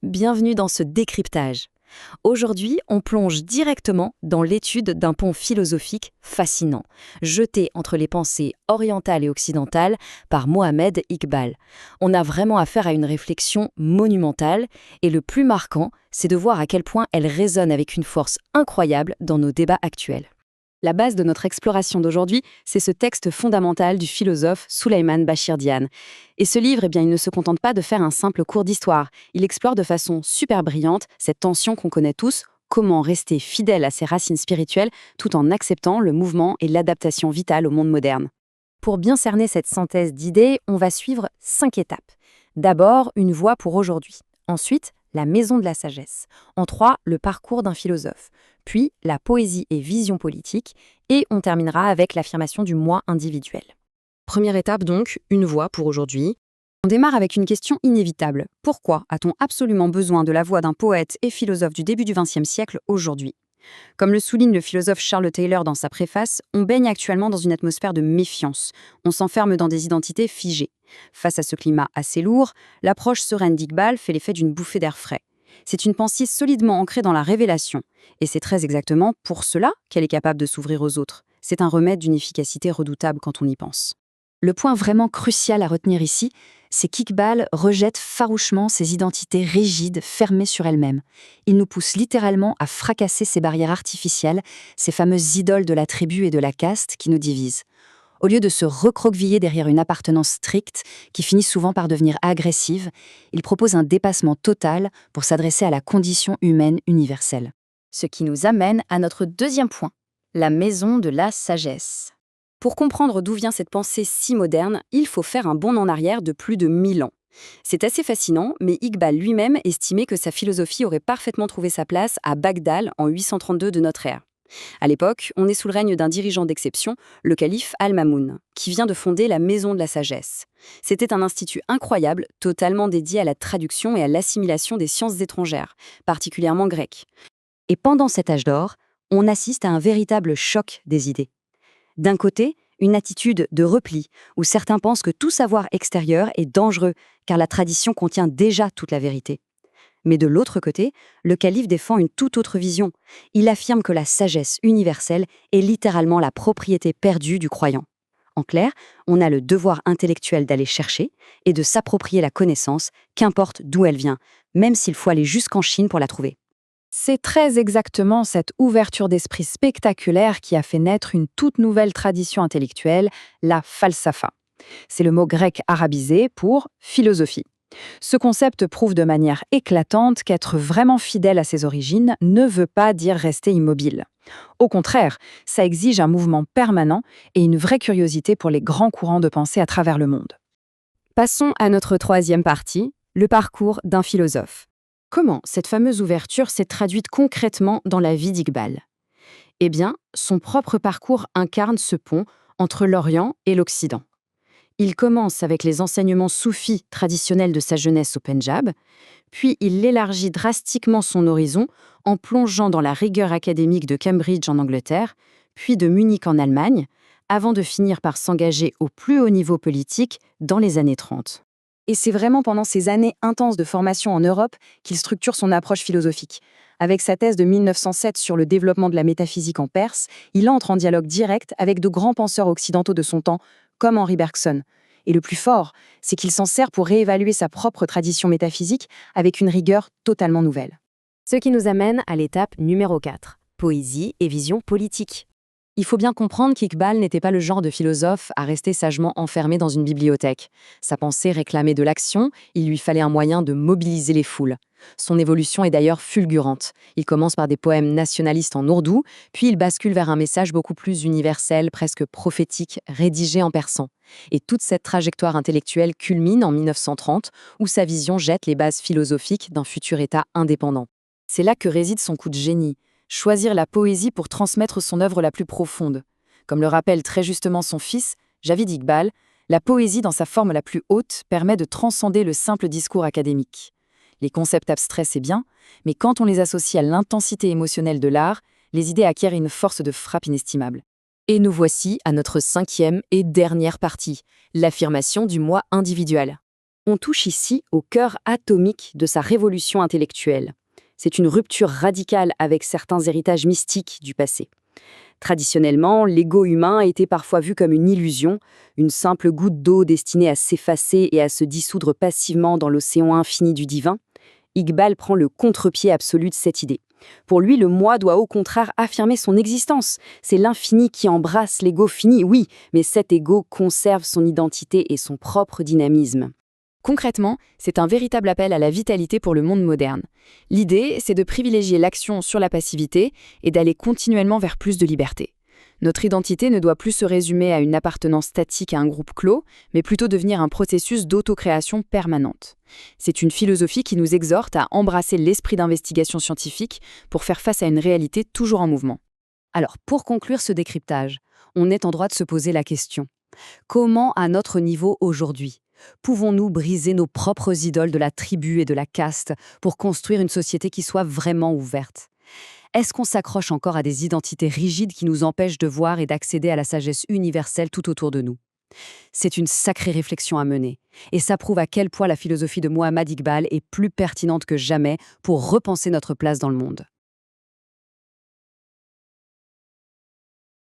Bienvenue dans ce décryptage. Aujourd'hui, on plonge directement dans l'étude d'un pont philosophique fascinant, jeté entre les pensées orientales et occidentales par Mohamed Iqbal. On a vraiment affaire à une réflexion monumentale, et le plus marquant, c'est de voir à quel point elle résonne avec une force incroyable dans nos débats actuels. La base de notre exploration d'aujourd'hui, c'est ce texte fondamental du philosophe Souleymane Bachir Diagne. Et ce livre, il ne se contente pas de faire un simple cours d'histoire. Il explore de façon super brillante cette tension qu'on connaît tous, comment rester fidèle à ses racines spirituelles tout en acceptant le mouvement et l'adaptation vitale au monde moderne. Pour bien cerner cette synthèse d'idées, on va suivre 5 étapes. D'abord, une voie pour aujourd'hui. Ensuite, la maison de la sagesse. En 3, le parcours d'un philosophe. Puis, la poésie et vision politique. Et on terminera avec l'affirmation du moi individuel. Première étape donc, une voix pour aujourd'hui. On démarre avec une question inévitable. Pourquoi a-t-on absolument besoin de la voix d'un poète et philosophe du début du XXe siècle aujourd'hui ? Comme le souligne le philosophe Charles Taylor dans sa préface, on baigne actuellement dans une atmosphère de méfiance. On s'enferme dans des identités figées. Face à ce climat assez lourd, l'approche sereine d'Iqbal fait l'effet d'une bouffée d'air frais. C'est une pensée solidement ancrée dans la révélation. Et c'est très exactement pour cela qu'elle est capable de s'ouvrir aux autres. C'est un remède d'une efficacité redoutable quand on y pense. Le point vraiment crucial à retenir ici, c'est qu'Iqbal rejette farouchement ces identités rigides, fermées sur elles-mêmes. Il nous pousse littéralement à fracasser ces barrières artificielles, ces fameuses idoles de la tribu et de la caste qui nous divisent. Au lieu de se recroqueviller derrière une appartenance stricte, qui finit souvent par devenir agressive, il propose un dépassement total pour s'adresser à la condition humaine universelle. Ce qui nous amène à notre deuxième point, la maison de la sagesse. Pour comprendre d'où vient cette pensée si moderne, il faut faire un bond en arrière de plus de 1000 ans. C'est assez fascinant, mais Iqbal lui-même estimait que sa philosophie aurait parfaitement trouvé sa place à Bagdad en 832 de notre ère. À l'époque, on est sous le règne d'un dirigeant d'exception, le calife Al-Mamoun, qui vient de fonder la Maison de la Sagesse. C'était un institut incroyable, totalement dédié à la traduction et à l'assimilation des sciences étrangères, particulièrement grecques. Et pendant cet âge d'or, on assiste à un véritable choc des idées. D'un côté, une attitude de repli, où certains pensent que tout savoir extérieur est dangereux, car la tradition contient déjà toute la vérité. Mais de l'autre côté, le calife défend une toute autre vision. Il affirme que la sagesse universelle est littéralement la propriété perdue du croyant. En clair, on a le devoir intellectuel d'aller chercher et de s'approprier la connaissance, qu'importe d'où elle vient, même s'il faut aller jusqu'en Chine pour la trouver. C'est très exactement cette ouverture d'esprit spectaculaire qui a fait naître une toute nouvelle tradition intellectuelle, la falsafa. C'est le mot grec arabisé pour philosophie. Ce concept prouve de manière éclatante qu'être vraiment fidèle à ses origines ne veut pas dire rester immobile. Au contraire, ça exige un mouvement permanent et une vraie curiosité pour les grands courants de pensée à travers le monde. Passons à notre troisième partie, le parcours d'un philosophe. Comment cette fameuse ouverture s'est traduite concrètement dans la vie d'Iqbal ? Eh bien, son propre parcours incarne ce pont entre l'Orient et l'Occident. Il commence avec les enseignements soufis traditionnels de sa jeunesse au Pendjab, puis il élargit drastiquement son horizon en plongeant dans la rigueur académique de Cambridge en Angleterre, puis de Munich en Allemagne, avant de finir par s'engager au plus haut niveau politique dans les années 30. Et c'est vraiment pendant ces années intenses de formation en Europe qu'il structure son approche philosophique. Avec sa thèse de 1907 sur le développement de la métaphysique en Perse, il entre en dialogue direct avec de grands penseurs occidentaux de son temps, comme Henri Bergson. Et le plus fort, c'est qu'il s'en sert pour réévaluer sa propre tradition métaphysique avec une rigueur totalement nouvelle. Ce qui nous amène à l'étape numéro 4, poésie et vision politique. Il faut bien comprendre qu'Iqbal n'était pas le genre de philosophe à rester sagement enfermé dans une bibliothèque. Sa pensée réclamait de l'action, il lui fallait un moyen de mobiliser les foules. Son évolution est d'ailleurs fulgurante. Il commence par des poèmes nationalistes en ourdou, puis il bascule vers un message beaucoup plus universel, presque prophétique, rédigé en persan. Et toute cette trajectoire intellectuelle culmine en 1930, où sa vision jette les bases philosophiques d'un futur État indépendant. C'est là que réside son coup de génie. Choisir la poésie pour transmettre son œuvre la plus profonde. Comme le rappelle très justement son fils, Javid Iqbal, la poésie dans sa forme la plus haute permet de transcender le simple discours académique. Les concepts abstraits, c'est bien, mais quand on les associe à l'intensité émotionnelle de l'art, les idées acquièrent une force de frappe inestimable. Et nous voici à notre 5e et dernière partie, l'affirmation du moi individuel. On touche ici au cœur atomique de sa révolution intellectuelle. C'est une rupture radicale avec certains héritages mystiques du passé. Traditionnellement, l'ego humain était parfois vu comme une illusion, une simple goutte d'eau destinée à s'effacer et à se dissoudre passivement dans l'océan infini du divin. Iqbal prend le contre-pied absolu de cette idée. Pour lui, le moi doit au contraire affirmer son existence. C'est l'infini qui embrasse l'ego fini, oui, mais cet ego conserve son identité et son propre dynamisme. Concrètement, c'est un véritable appel à la vitalité pour le monde moderne. L'idée, c'est de privilégier l'action sur la passivité et d'aller continuellement vers plus de liberté. Notre identité ne doit plus se résumer à une appartenance statique à un groupe clos, mais plutôt devenir un processus d'autocréation permanente. C'est une philosophie qui nous exhorte à embrasser l'esprit d'investigation scientifique pour faire face à une réalité toujours en mouvement. Alors, pour conclure ce décryptage, on est en droit de se poser la question. Comment, à notre niveau aujourd'hui, pouvons-nous briser nos propres idoles de la tribu et de la caste pour construire une société qui soit vraiment ouverte ? Est-ce qu'on s'accroche encore à des identités rigides qui nous empêchent de voir et d'accéder à la sagesse universelle tout autour de nous ? C'est une sacrée réflexion à mener, et ça prouve à quel point la philosophie de Mohamed Iqbal est plus pertinente que jamais pour repenser notre place dans le monde.